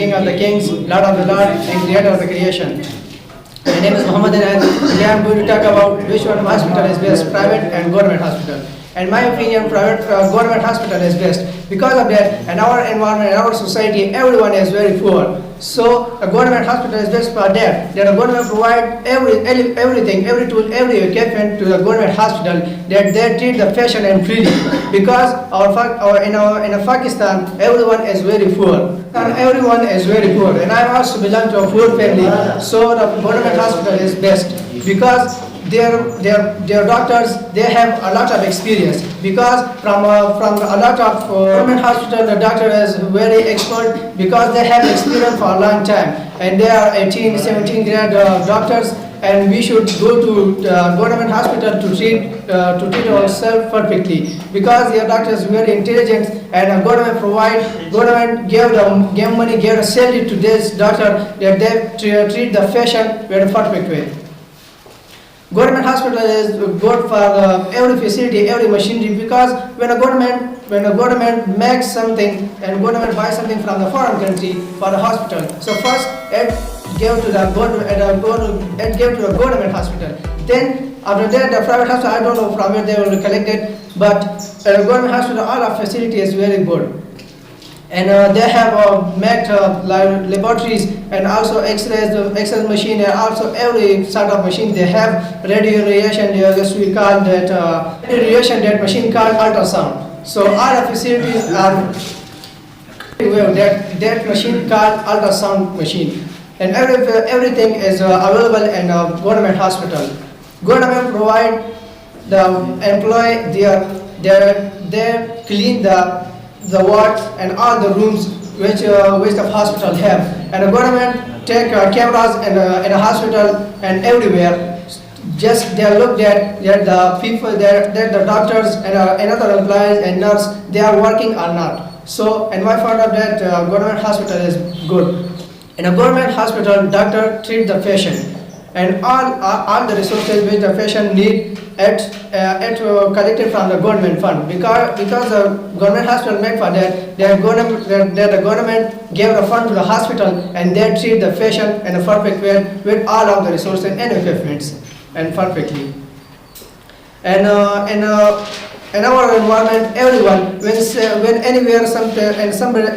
King of the Kings, Lord of the Lord, and Creator of the creation. My name is Muhammad and today I am going to talk about which one hospital is best, private and government hospital. In my opinion, private government hospital is best. Because of that, in our environment, in our society, everyone is very poor. So a government hospital is best for that. That the government provide everything, every tool, every equipment to the government hospital. That they treat the patient and freely. Because in Pakistan, everyone is very poor. And everyone is very poor. And I also belong to a poor family. So the government hospital is best. Because their doctors, they have a lot of experience, because from a lot of government hospital the doctor is very expert, because they have experience for a long time, and they are 18, 17 grade doctors, and we should go to government hospital to treat ourselves perfectly, because their doctors are very intelligent, and government give money, give a salary to this doctor, that they treat the patient very perfect way. Government hospital is good for every facility, every machinery, because when a government makes something and government buys something from the foreign country for the hospital, so first it gave to the government hospital. Then after that the private hospital, I don't know from where they will collect it, but government hospital, all of facility is very good. And they have made laboratories and also X-ray machine, and also every sort of machine. They have radiation, we call that radiation, that machine called ultrasound. So all the facilities are that machine called ultrasound machine, and everything is available in a government hospital. Government provide the employee, they clean the wards and all the rooms which the hospital have, and the government take cameras in a hospital and everywhere. Just they look at the people, that the doctors and other employees and nurse, they are working or not. So in my part of that, government hospital is good. In a government hospital, doctor treat the patient, and all the resources which the patient need collected from the government fund, because the government hospital made for that, the government gave the fund to the hospital, and they treat the patient in a perfect way with all of the resources and equipments and perfectly. And in our environment, everyone, when anywhere, somewhere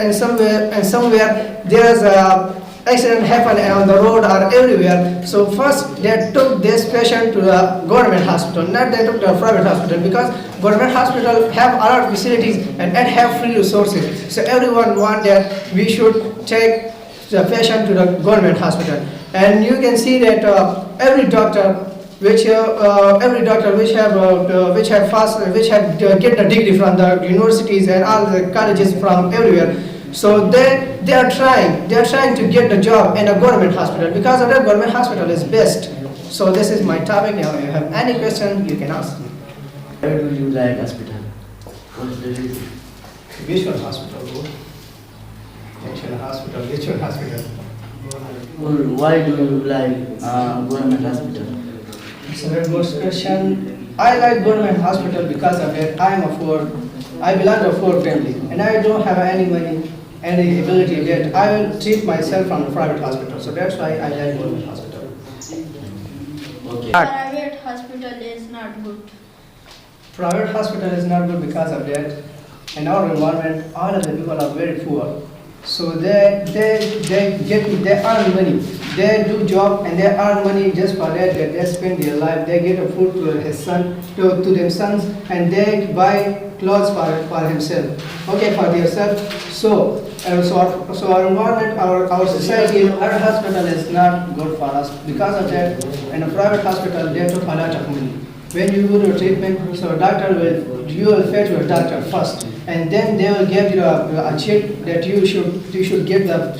there is a accident happen on the road or everywhere, so first they took this patient to the government hospital, not they took to a private hospital, because government hospital have a lot of facilities and have free resources. So everyone want that we should take the patient to the government hospital. And you can see that every doctor which have get a degree from the universities and all the colleges from everywhere. So they are trying to get the job in a government hospital, because of that government hospital is best. So this is my topic. Now if you have any question, you can ask me. Where do you like hospital? What is the reason? Which one hospital? Which one hospital? Why do you like government hospital? It's a very good question. I like government hospital because of that. I belong to a poor family, and I don't have any money, any ability yet. I will treat myself from the private hospital. So that's why I like government hospital. Okay. Private hospital is not good. Private hospital is not good because of that. In our environment, all of the people are very poor. So they earn money. They do job and they earn money just for that. They spend their life. They get a food to his son, to their sons, and they buy clothes for himself. Okay, for themselves. So our environment, our society, our hospital is not good for us. Because of that, in a private hospital, they took a lot of money. When you go to treatment, so you will pay to a doctor first, and then they will give you a check that you should get the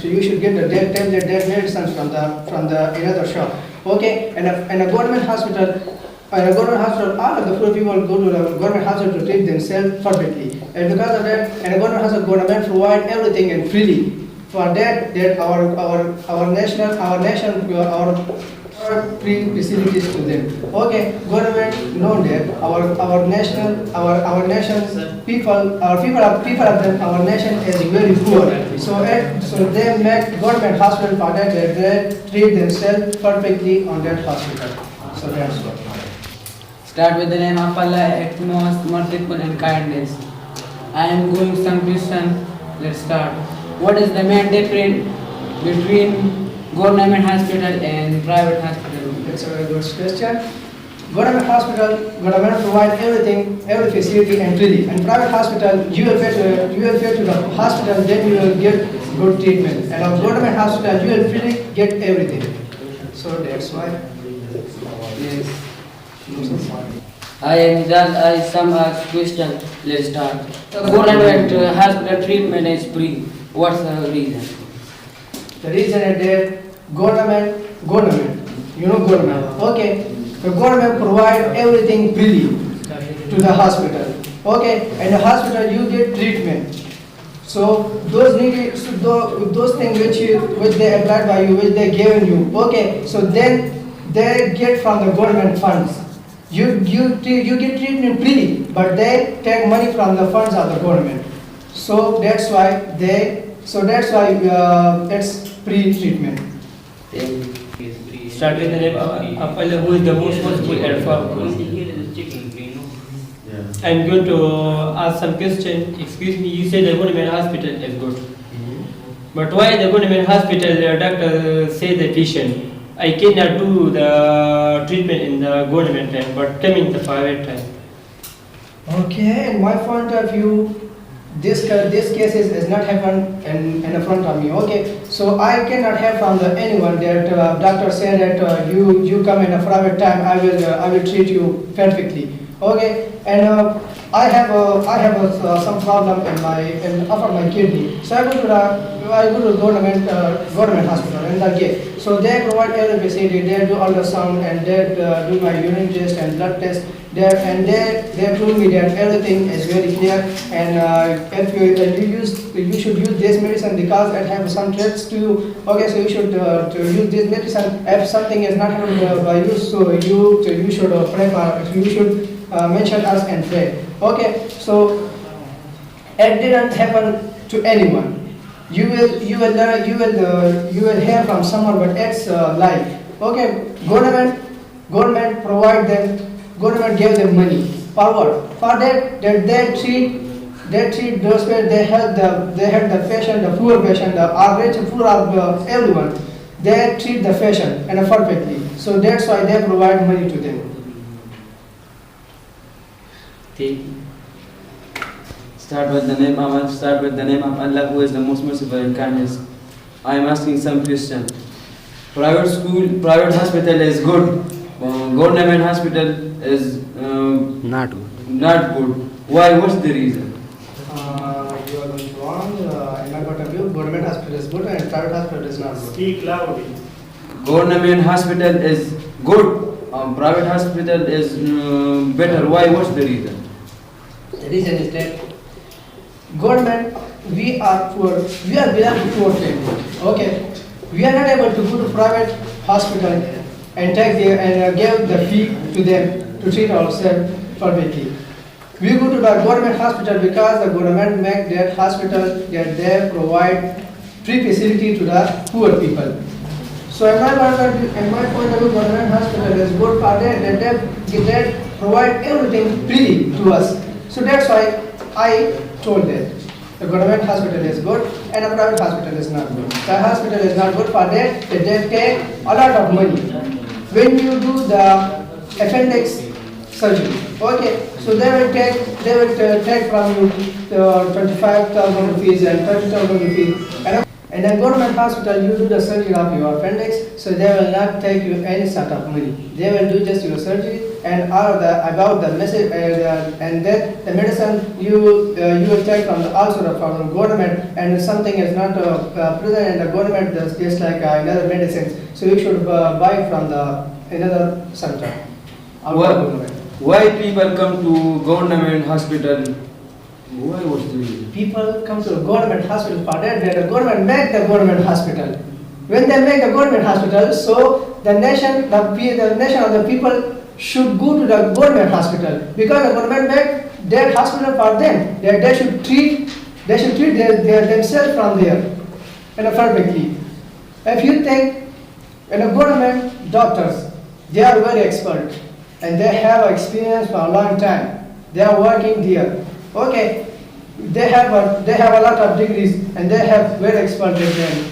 tablet, medicines from the another shop. Okay, and a government hospital. In a government hospital, all of the poor people go to the government hospital to treat themselves perfectly, and because of that, in a government hospital, government provide everything and freely. For that, our free facilities to them. Okay, government know that our nation's people of them, our nation is very poor. So they make government hospital for that they treat themselves perfectly on that hospital. So that's what. Start with the name of Allah, utmost merciful and kindness. I am going some question. Let's start. What is the main difference between government hospital and private hospital? That's a very good question. Government hospital, government provide everything, every facility and freely. And private hospital, you will pay to the hospital, then you will get good treatment. And our government hospital, you will freely get everything. So that's why. Yes. I am Nizal. I some ask question. Let's start. The government hospital treatment is free. What's the reason? The reason is that government, you know government, okay? The government provide everything freely to the hospital, okay? And the hospital you get treatment. So those things which they applied by you, which they given you, okay? So then they get from the government funds. You get treatment freely, but they take money from the funds of the government. So that's why it's free treatment. Start with the name of Allah, who is the most merciful and powerful. I'm going to ask some question. Excuse me, you said the government hospital is good. But why the government hospital doctor say the patient, I cannot do the treatment in the government time, but come in the private time? Okay, in my point of view, this case is not happen in the front of me. Okay, so I cannot have from anyone that doctor said that you come in a private time, I will treat you perfectly. Okay, and I have some problem in my kidney. So I go to government hospital and the gate. So they provide every facility. They do ultrasound and they do my urine test and blood test. They told me that everything is very clear, and if you should use this medicine because it has some threats to you. Okay, so you should to use this medicine. If something is not happened by you, so you should pray for. You should mention us and pray. Okay, so it didn't happen to anyone. You will hear from someone, but it's lie. Okay, government provide them. Government gave them money. For what? For that they treat those patients. They help the patient, the poor patient, the average poor everyone. They treat the patient and perfectly. So that's why they provide money to them. Start with the name of Allah, who is the most merciful and kindness. I am asking some question. Private hospital is good. Government hospital is not good. Why? What's the reason? You are going wrong. In my point of view, government hospital is good and private hospital is not good. Speak loudly. Government hospital is good. Private hospital is better. Why? What's the reason? The reason is that government, we are poor. We are belong to poor family. Okay, we are not able to go to private hospital and give the fee to them to treat ourselves perfectly. We go to the government hospital because the government make that hospital that they provide free facility to the poor people. So in my point of view, government hospital is good for that they provide everything freely to us. So that's why I told that the government hospital is good and a private hospital is not good. The hospital is not good for that they take a lot of money. When you do the appendix surgery, okay, so they will take from you 25,000 rupees and 30,000 rupees. And in government hospital, you do the surgery of your appendix, so they will not take you any sort of money. They will do just your surgery and about the message and then the medicine you will take from from government, and something is not present in the government, just like another medicine. So you should buy from the another center. Why people come to government hospital? Why was the reason? People come to the government hospital for that the government make the government hospital. when they make a government hospital, so the nation of the people should go to the government hospital because the government make their hospital for them. They should treat themselves from there. And perfectly. If you think in a government doctors, they are very expert and they have experience for a long time. They are working there. Okay, they have a lot of degrees and they have very expert in them.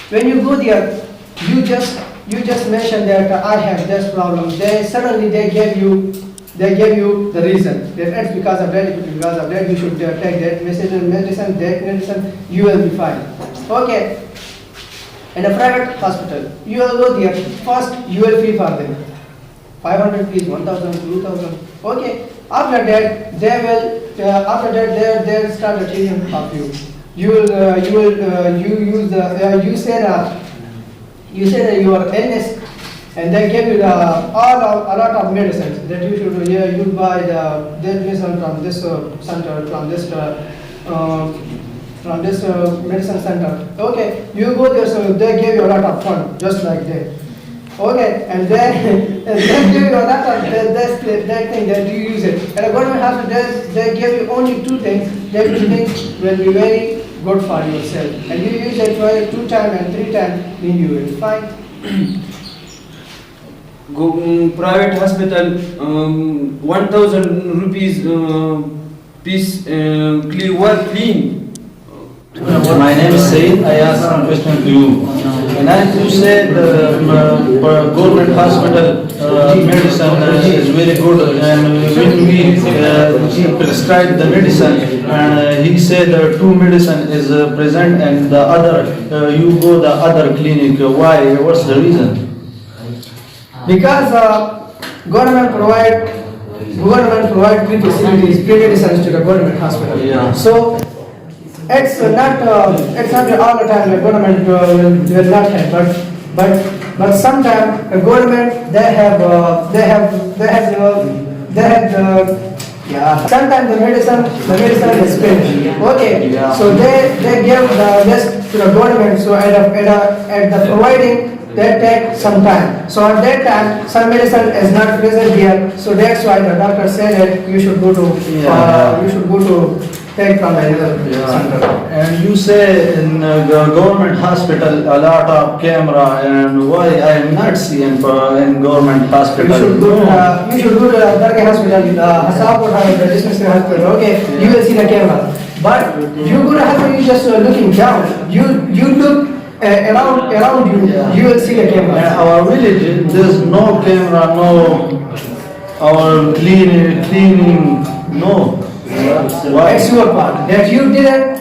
When you go there, you just mention that I have this problem. Suddenly they give you the reason. That it's because of that, you should take that medicine, you will be fine. Okay. In a private hospital, you will go there. First, you will pay for them. 500 fees, 1,000, 2,000. Okay. After that, they will start treating of you. You say that your illness, and they give you a lot of medicines that you should you buy the medicine from this center, from this medicine center. Okay, you go there, so they give you a lot of fun, just like that. Okay, and then they give you a lot of that thing that you use it. And the government hospital, they give you only two things that you think will be very good for yourself. And you use it for 2 times and 3 times, then you will be fine. Private hospital, 1,000 rupees piece clean. My name is Said. I ask some question to you. And as you said, government hospital medicine is very good, and when we prescribe the medicine, and he said 2 medicine is present, and the other you go the other clinic. Why? What's the reason? Because government provide free facilities, free medicines to the government hospital. Yeah. So it's not all the time the government will not help, but sometimes the government they have sometimes the medicine is finished. Okay, Yeah. so they give the list to the government. So at the providing, they take some time. So at that time, some medicine is not present here. So that's why the doctor said that you should go to take from another center. And you say in the government hospital a lot of camera, and why I am not seeing in government hospital? You should go to the Dargah hospital, Hasapur hospital, dispensary hospital. Okay, you will see the camera. But you go to hospital, you just looking down. You look around you. Yeah. You will see the In camera. our village, there's no camera, no our cleaning, no. Why? It's your part that you didn't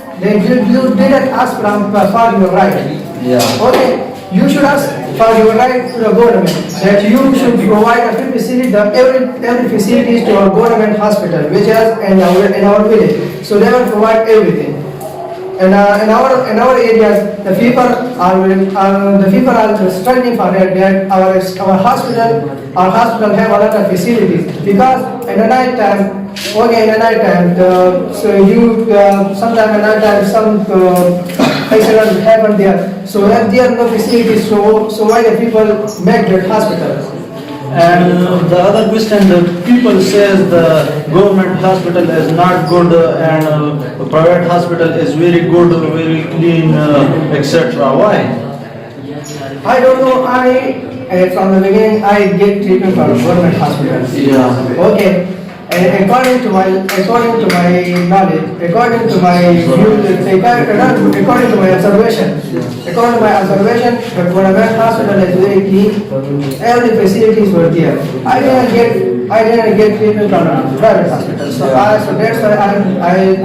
ask for your right. Yeah. Okay, you should ask for your right to the government that you should provide a free facility, every facilities to our government hospital, which is in our village. So they will provide everything. And in our areas, the people are struggling for that. Our hospital have a lot of facilities because in the night time. Okay, in the night time, sometime in the night time, some accident happen there. So if there are no facilities, so why the people make that hospital? And the other question, the people says the government hospital is not good, and private hospital is very good, very clean, etc. Why? I don't know. From the beginning, I get treatment from government hospital. Yeah. Okay. And according to my knowledge, according to my observation, the government hospital is very clean. Every facilities were there. I didn't get treatment from a private hospital. So that's why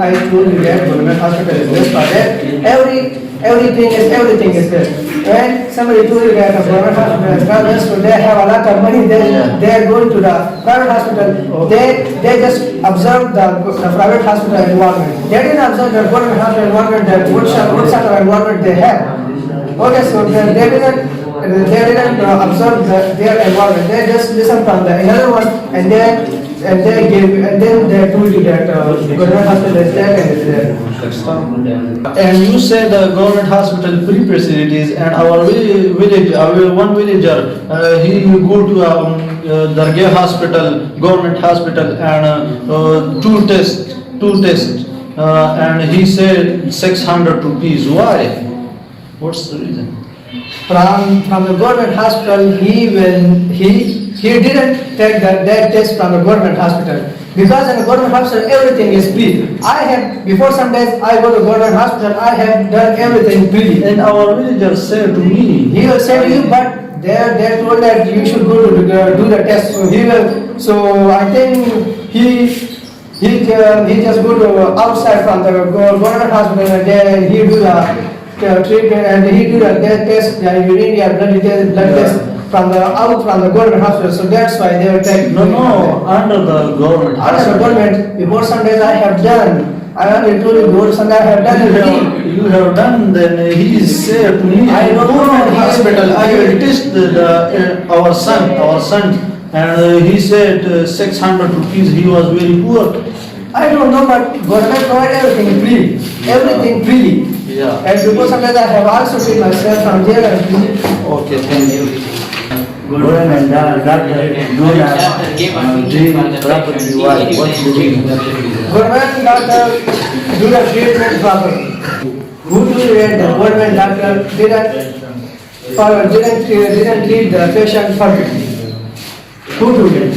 I told you that government hospital is best for that. Everything is there. When somebody told you that a government hospital is not best, so they have a lot of money, they are going to the private hospital. They just observe the private hospital environment. They didn't observe the government hospital environment, that what sort of environment they have. Okay, so they didn't observe their environment. They just listen from the another one, and then and then they told you that government hospital is there and is there. And you said the government hospital free facilities, and our village, our one villager, he go to Dargah hospital, government hospital, and two tests, and he said 600 rupees. Why? What's the reason? From the government hospital, he didn't take that test from the government hospital, because in the government hospital everything is free. Before some days I go to government hospital, I have done everything free. And our villager said to me, He will say to you, but they told that you should go to do the test. So I think he just go to outside from the government hospital, and then he do the treatment, and he do the test, the urine blood test from the government hospital. So that's why they were taking. no, under the government Under the government, before some days I have done. I already told you before some days I have done everything. You have done, then he said to me, I don't know government how he is- hospital, I will test our son, and he said 600 rupees, he was very poor. I don't know, but government provide everything free, everything freely. Yeah. And before some days I have also paid myself from there and free. Okay, thank you. Government doctor do not treat properly. Why? What's the reason? Government doctor do the treatment properly. Who do it? The government doctor didn't treat the patient perfectly. Who do it?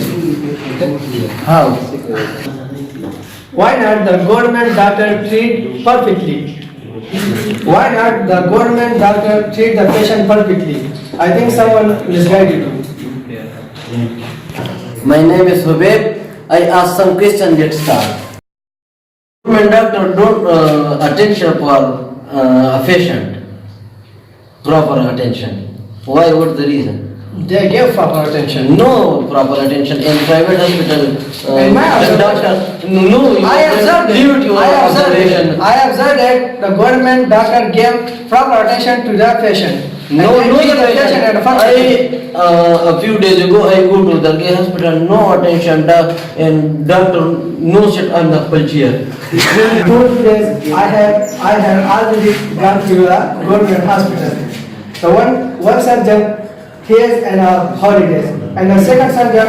How? Why not the government doctor treat perfectly? Why not the government doctor treat the patient perfectly? I think someone misguided you. My name is Hubeb. I ask some question. Let's start. Government doctor don't attention for a patient. Proper attention. Why? What's the reason? They give proper attention. No proper attention in private hospital. In my the observation- doctor. No, you I observed leave it your observation. I observed that the government doctor gave proper attention to the patient. No, And no, treat the patient. at the first A few days ago, I go to Dargah hospital, no attention, and doctor no sit on the chair. 2 days I have already gone to the government hospital. The one surgeon, he is in holidays, and the second surgeon,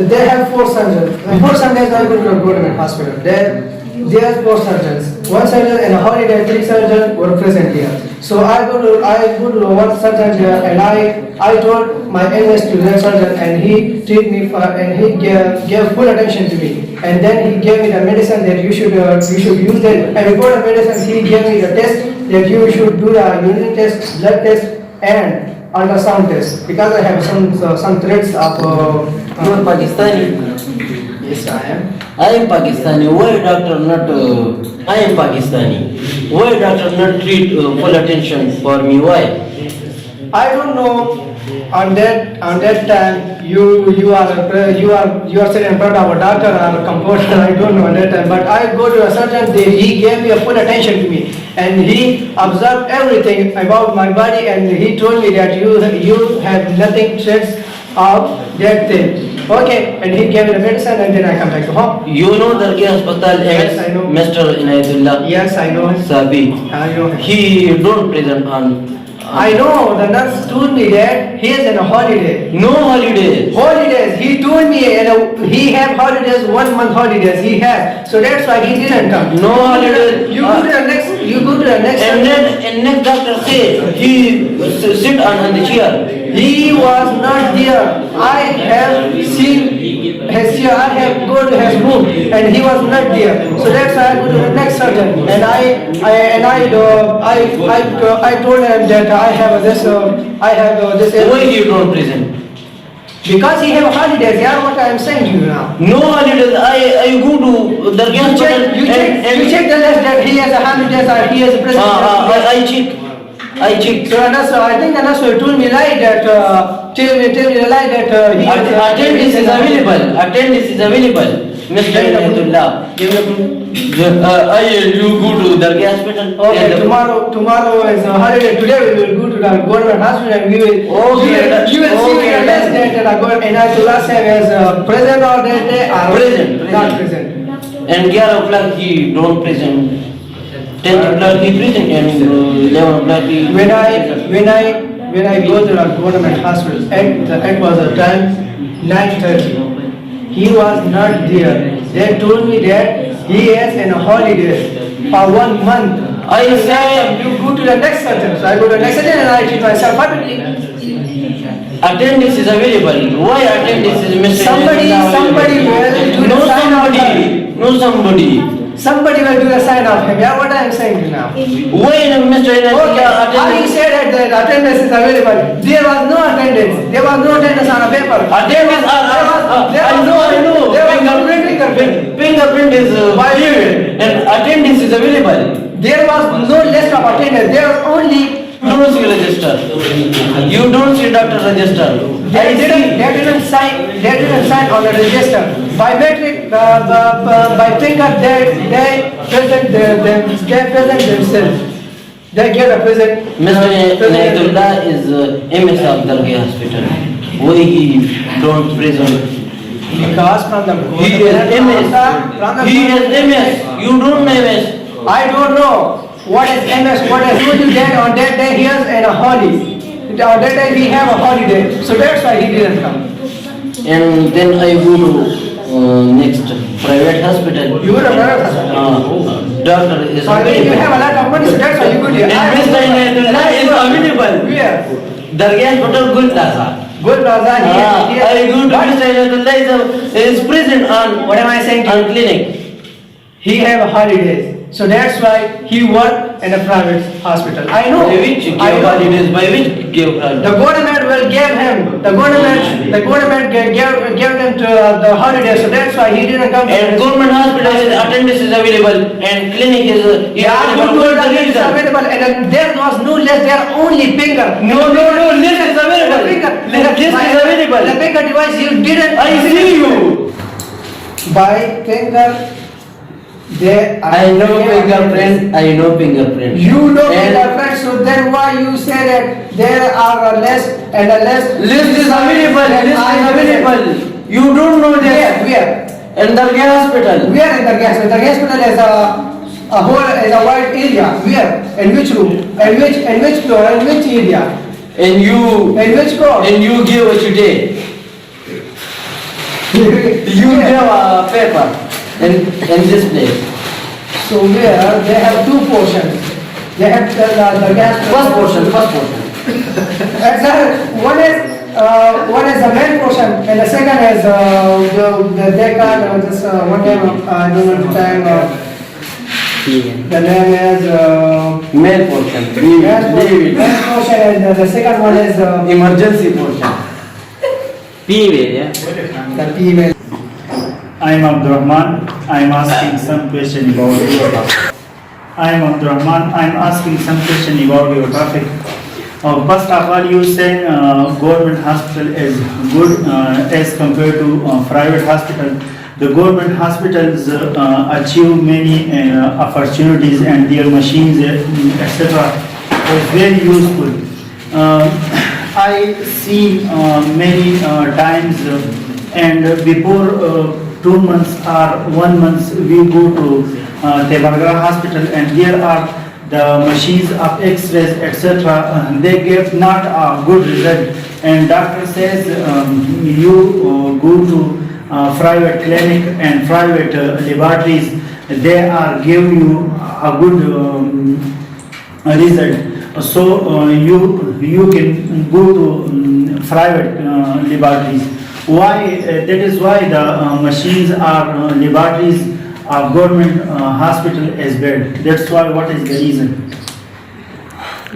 they have 4 surgeons. And 4 surgeons I go to the government hospital. There are 4 surgeons. One surgeon and a holiday, 3 surgeons were present here. So I go to one surgeon here, and I told my illness to that surgeon, and he treated me and he gave full attention to me. And then he gave me the medicine that you should use that. And before the medicine, he gave me the test that you should do the urine test, blood test, and ultrasound test, because I have some threats of. You are Pakistani. Yes, I am. I am Pakistani. Why doctor not? I am Pakistani. Why doctor not treat full attention for me? Why? I don't know. On that time, you are sitting in front of a doctor or a composer. I don't know on that time, but I go to a surgeon. He gave me a full attention to me, and he observed everything about my body, and he told me that you have nothing threats of that thing. Okay, and he gave me the medicine, and then I come back to home. You know Dargah Hospital, Yes, I know. Mr. Inayatullah Yes, I know. Sabi. I know. He don't present on. I know. The nurse told me that he is in a holiday. No holidays. Holidays. He told me he have holidays, 1 month holidays he had. So that's why he didn't come. No holidays. You go to the next. You go to the next. And next doctor say he sit on the chair. He was not there. I have seen his chair. I have go to his room, and he was not there. So that's why I go to the next surgeon, and I told him that I have this. Why you don't present? Because he have holidays. Yeah, what I am saying to you now. No holidays. I go to Dargah Hospital. You check the list that he has a holidays or he has a president. I check. So I think the nurse told me like that. Tell me like that. Attendance is available. Attendance is available, Mr. Inayatullah. Give me the proof. You go to Dargah hospital. Okay, and- tomorrow is a holiday. Today we will go to the government hospital and we will. Okay, You will see okay, the last date that I go and I will last time as present or that day or Present, not present. present. And 11 o'clock he don't present. 10 o'clock he present and 11 o'clock he When I go to the government hospital, it was the time 9:30. He was not there. They told me that he is in a holiday for 1 month. I said You go to the next center. So I go to the next center and I treat myself perfectly. attendance is available. Why attendance is missing? Somebody will do the No sign of somebody. No somebody. Somebody will do the sign of him. Yeah, what I am saying to you now. Why Mr. Okay, how you attendance? said that the attendance is available? There was no attendance. There was no attendance on a paper. Attendance I know. There was no fingerprint. Fingerprint is given and attendance is available. There was no list of attendance. There was only Don't see register. You don't see doctor register. they didn't sign on the register. Biometric by finger they present themselves. They get a present. Mr. Naidullah is MS of Dargah hospital. Why he don't present? Because from the He is MS. He is MS. You don't know MS. I don't know what is MS, what is really that on that day he is in a holiday. On that day we have a holiday. So that's why he didn't come. And then I go to next private hospital. You would have never hospital. Doctor is So when you available. have a lot of money, so that's why you could here. And Mr. Naidullah is available. Where? Dargah hospital Gul Plaza. Good Plaza I go to Mr. Naidullah is present on What am I saying to on you? clinic. He have holidays. So that's why he work in a private hospital. I know. By which I give know. holidays? By which give The holidays? government will give him, the government gave them to the holiday, so that's why he didn't come. And government hospital is attendance is available and clinic is Yeah, available. good What's the is reason? available and there was no list, there only finger. No, list is available. The finger, List is available. The finger device you didn't. I see you. By finger, they. I know fingerprint. I know fingerprint. You know And fingerprint, so then why you say that there are a list and a list? list is available. That List I is have available. You don't know Where, that. where? In Dargah hospital. Where in the gas? The hospital is a whole, is a wide area. Where? In which room? In which floor? In which area? And you In which floor? give what you did. You Where? give a paper in this place. So where they have two portions. They have the gas. First portion. One is the main portion and the second is they call just one name I don't know the time. The name is Male portion. main portion and the second one is Emergency portion. Female, yeah. the female. I am Abdurrahman. I am asking some question about your topic. I am Abdurrahman. I am asking some question about your topic. First of all, you said government hospital is good as compared to private hospital. The government hospitals achieve many opportunities and their machines, etc. is very useful. I see many times and before 2 months or 1 month we go to Tebagra hospital and there are the machines of x-rays etc. They give not a good result and doctor says you go to private clinic and private laboratories, they are give you a good result. So you can go to private laboratories. Why? That is why the machines are laboratories of government hospital is bad. That's why. What is the reason?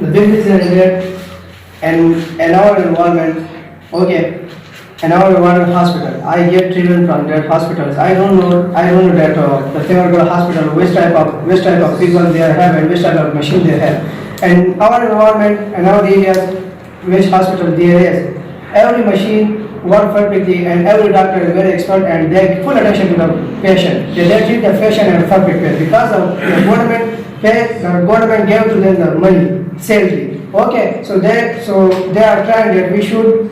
The big reason is that in our environment, okay, in our environment hospital, I get treatment from that hospitals. I don't know that the Temargala hospital, which type of people they have and which type of machine they have. And our environment and our areas, which hospital there is, every machine work perfectly, and every doctor is very expert and they give full attention to the patient. They treat the patient in a perfect way because the government gave to them the money, salary. Okay, so they are trying that we should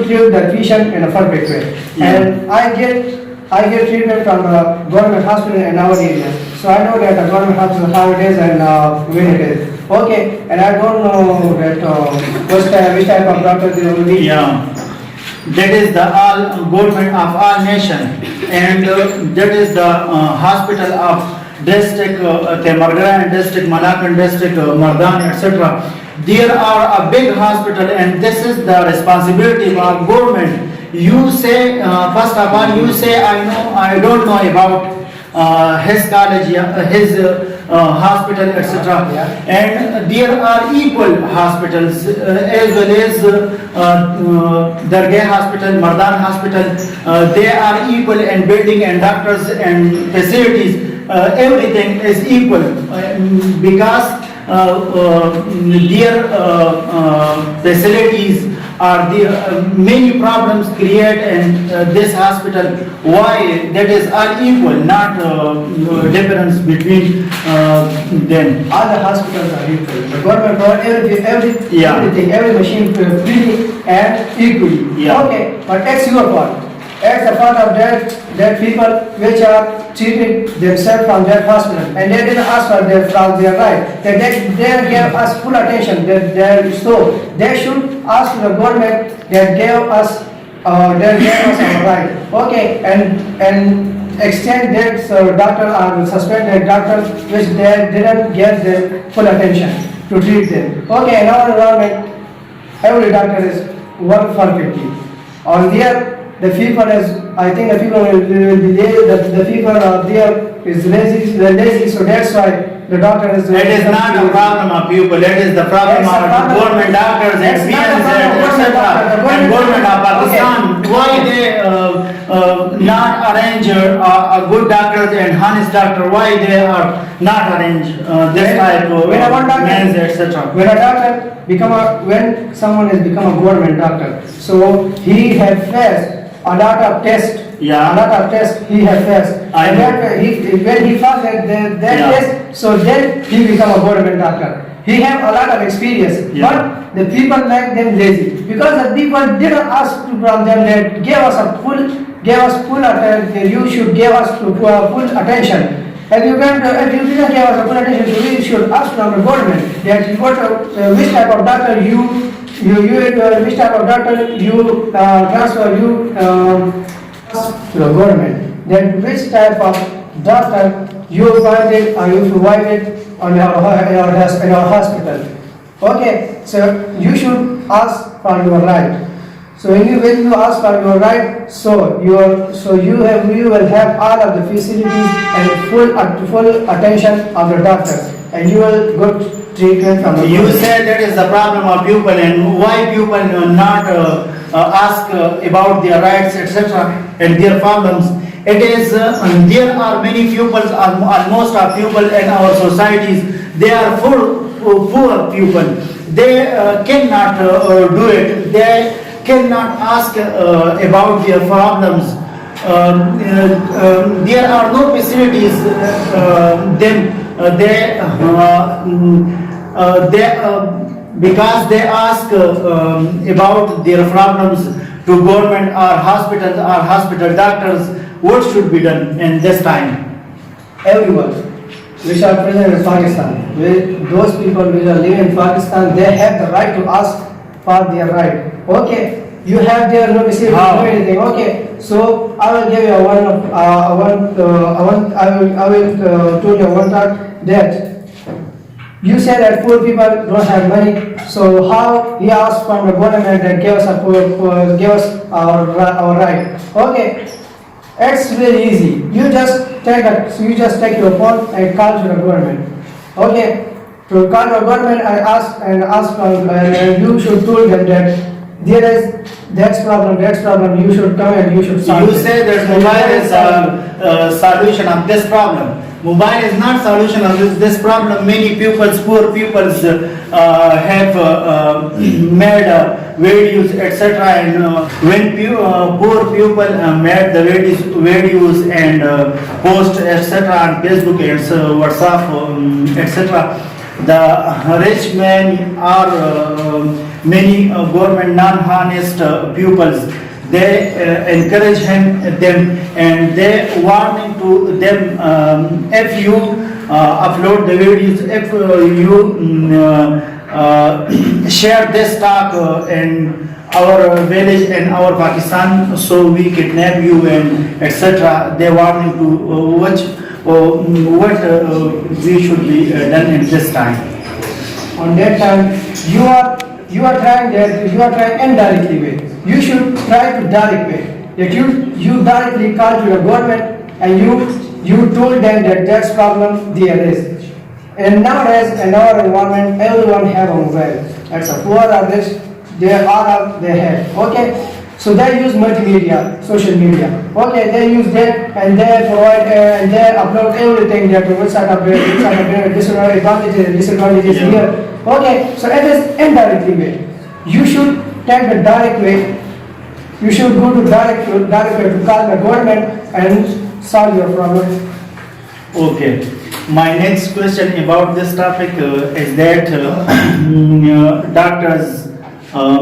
treat the patient in a perfect way. And I get treatment from the government hospital in our area. So I know that the government hospital how it is and when it is. Okay, and I don't know that which type of doctor they will be. Yeah, that is the all government of all nation, and that is the hospital of district Temargara, district Malakan, district Mardan, etc. There are a big hospital, and this is the responsibility of government. You say first of all, you say I don't know about his college, his hospital, etc. And there are equal hospitals as well as Dargah Hospital, Mardan Hospital. They are equal in building and doctors and facilities. Everything is equal because their facilities are there. Many problems create in this hospital. Why? That is unequal, not difference between them. All the hospitals are equal. The government brought Yeah. everything, every machine freely and equally. Yeah. Okay, but it's your fault. It's the fault of that people which are treated themselves from that hospital and they didn't ask for their right. They gave us full attention. So they should ask the government that gave us our right. Okay, and extend that doctor or suspended doctors which they didn't get their full attention to treat them. Okay, in our environment, every doctor is work perfectly. On there, the people is, I think the people will be there, the people are there is lazy, so that's why the doctor is. It is not a problem of people, it is the problem of government doctors and PNZ, etc. And government of Pakistan. Why they not arrange a good doctor and honest doctor? Why they are not arrange this type of men's, etc. When someone has become a government doctor, so he has faced a lot of tests. Yeah. A lot of tests he has faced. I And know. when he passed that Yeah. test, so then he become a government doctor. He have a lot of experience, Yeah. but the people make them lazy because the people didn't ask from them that gave us full attention. You should give us full attention. If you didn't give us full attention, we should ask from the government that which type of doctor which type of doctor you transfer to the government. Then which type of doctor you find it or you provide it in our hospital. Okay, so you should ask for your right. So when you ask for your right, so you will have all of the facilities and full attention of the doctors, and you will get treatment from the You government. say that is the problem of people, and why people not ask about their rights, etc. and their problems. It is there are many pupils, almost are people in our societies. They are poor people. They cannot do it. They cannot ask about their problems. There are no facilities. Because they ask about their problems to government or hospitals or hospital doctors, what should be done in this time? Everyone which are present in Pakistan, those people which are living in Pakistan, they have the right to ask for their right. Okay, you have their no facility, no anything. Okay, so I will give you I will tell you one thought that you say that poor people don't have money. So how he asked from the government that give us our right? Okay. It's very easy. You just take your phone and call to the government. Okay. To call the government and ask and you should tell them that there is that's problem. You should come and you should solve You it. say that mobile is a solution of this problem. Mobile is not solution of this problem. Many pupils, poor pupils, have made videos, etc. And when poor people made the videos and post, etc. on Facebook and WhatsApp, etc. The rich men or many government non-honest pupils, they encourage them and they warning to them, if you upload the videos, if you share this talk in our village and our Pakistan, so we kidnap you and etc. They warning to what we should be done in this time. On that time, you are trying indirectly way. You should try to direct way. That you directly call to your government and you told them that that's problem there is. And nowadays in our environment, everyone have a mobile. That's a poor or rich, they have. Okay. So they use multimedia, social media. Okay, they use that and they provide and they upload everything that which side of disadvantages, disadvantages Yeah. here. Okay, so it is indirectly way. You should take the direct way. You should go to direct way to call the government and solve your problem. Okay. My next question about this topic is that doctors,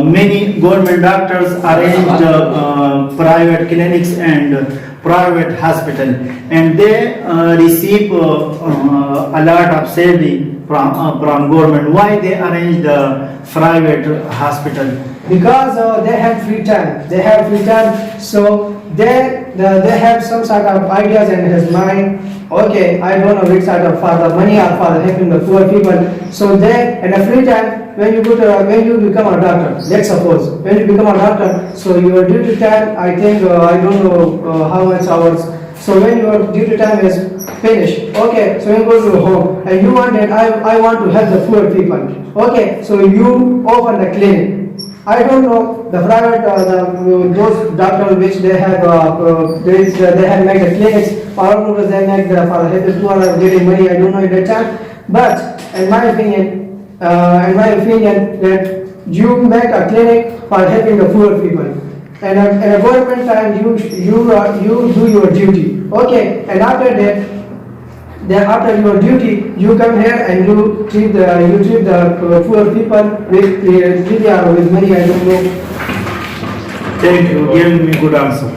many government doctors arrange private clinics and private hospital, and they receive a lot of salary from government. Why they arrange the private hospital? Because they have free time. So they have some sort of ideas in his mind. Okay, I don't know which side of for the money or for helping the poor people. So they in a free time, when you become a doctor, let's suppose when you become a doctor, so your duty time, I think I don't know how much hours. So when your duty time is finished, okay, so you go to home and you want that I want to help the poor people. Okay, so you open the clinic. I don't know the private those doctors which they have made the clinics or they make the for help the poor are getting money. I don't know at that time, but in my opinion, that you make a clinic for helping the poor people. And in a government time, you do your duty. Okay, and after that. Then after your duty, you come here and you treat the poor people with with money. I don't know. Thank you, giving me good answer.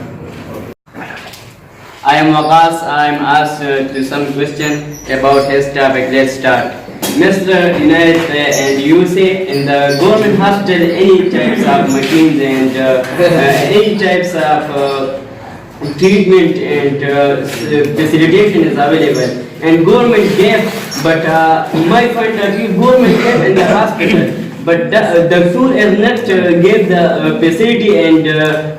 I am Waqas. I am asked to some question about his topic. Let's start. Mr. Inayat, and you say in the government hospital any types of machines and any types of treatment and facilitation is available. And government gave, but in my point of view, government gave in the hospital. But the tool is not give the facility and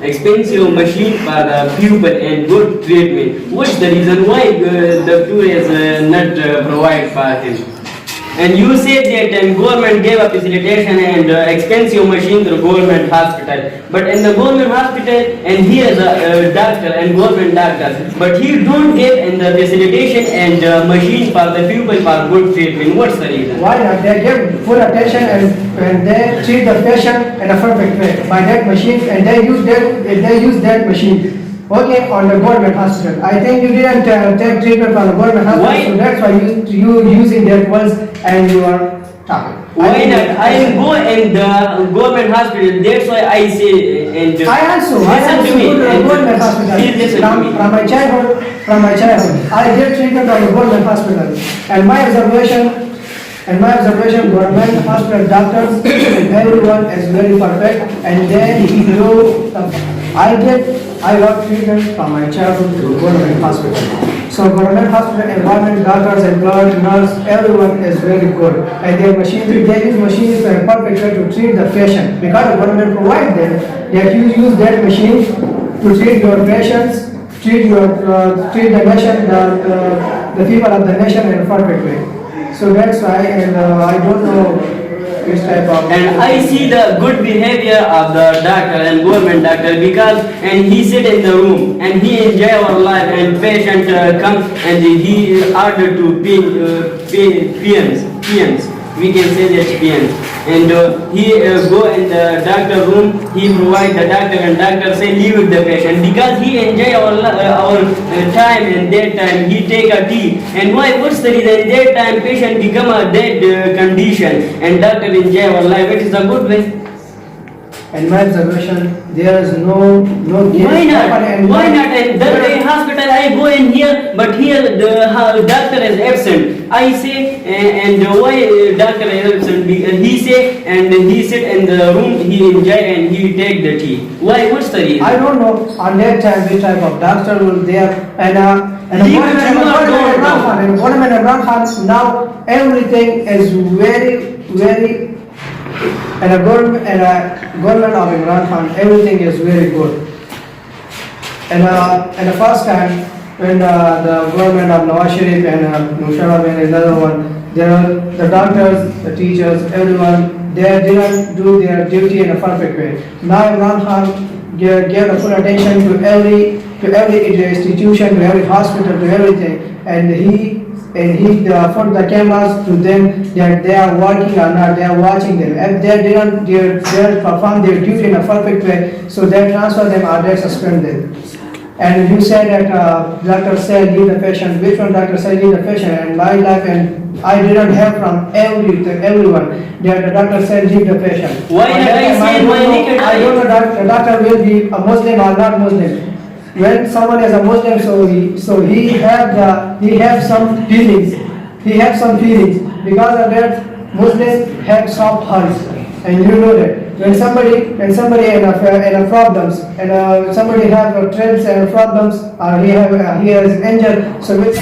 expensive machine for the pupil and good treatment. What's the reason why the tool is not provided for him? And you said that government gave a facilitation and expensive machine to the government hospital. But in the government hospital, and he is a doctor and government doctor, but he don't give in the facilitation and machine for the people for good treatment. What's the reason? Why not? They give full attention and they treat the patient in a perfect way by that machine, and they use that machine. Okay, on the government hospital. I think you didn't take treatment from the government hospital, Why? so that's why you using that words and you are talking. Why not? I go in the government hospital. That's why I say and I also listen to me. go to the and government hospital. Please listen to me. From my childhood, I get treatment from the government hospital, and my observation. Government hospital doctors, everyone is very perfect, and then I got treatment from my childhood to government hospital. So government hospital environment, doctors, employees, nurse, everyone is very good. And their machines, they use machines in a perfect way to treat the patient. Because the government provides them, that you use that machine to treat your patients, treat the nation, the people of the nation in a perfect way. So that's why, and I don't know which type of. And I see the good behavior of the doctor and government doctor because and he sit in the room and he enjoy our life and patient comes and he order to pay PMs. We can say that PMs. and he go in the doctor room, he provide the doctor and doctor say leave with the patient because he enjoy our time, and that time he take a tea. And why, what's the reason? That time patient become a dead condition and doctor enjoy our life. It is a good way. And my observation, there is no Why not? Why not? And the hospital I go in here, but here the doctor is absent. I say, and why doctor is absent? He say, and he sit in the room, he enjoy and he take the tea. Why? What's the reason? I don't know on that time which type of doctor was there, and Leave it to our God. in government Imran Khan, now everything is very and a government of Imran Khan, everything is very good. And the first time when the government of Nawaz Sharif and Musharraf and another one, the doctors, the teachers, everyone, they didn't do their duty in a perfect way. Now Imran Khan gave the full attention to every institution, to every hospital, to everything, and he put the cameras to them that they are working or not, they are watching them. If they didn't perform their duty in a perfect way, so they transfer them or they suspend them. And you said that doctor said leave the patient. Which one doctor said leave the patient? And my life, and I didn't hear from everyone that the doctor said leave the patient. Why not? I say my naked I don't know that the doctor will be a Muslim or not Muslim. When someone is a Muslim, so he have some feelings. He have some feelings because of that. Muslims have soft hearts, and you know that. When somebody in a problems, and somebody have threats and problems, or he has injured, so which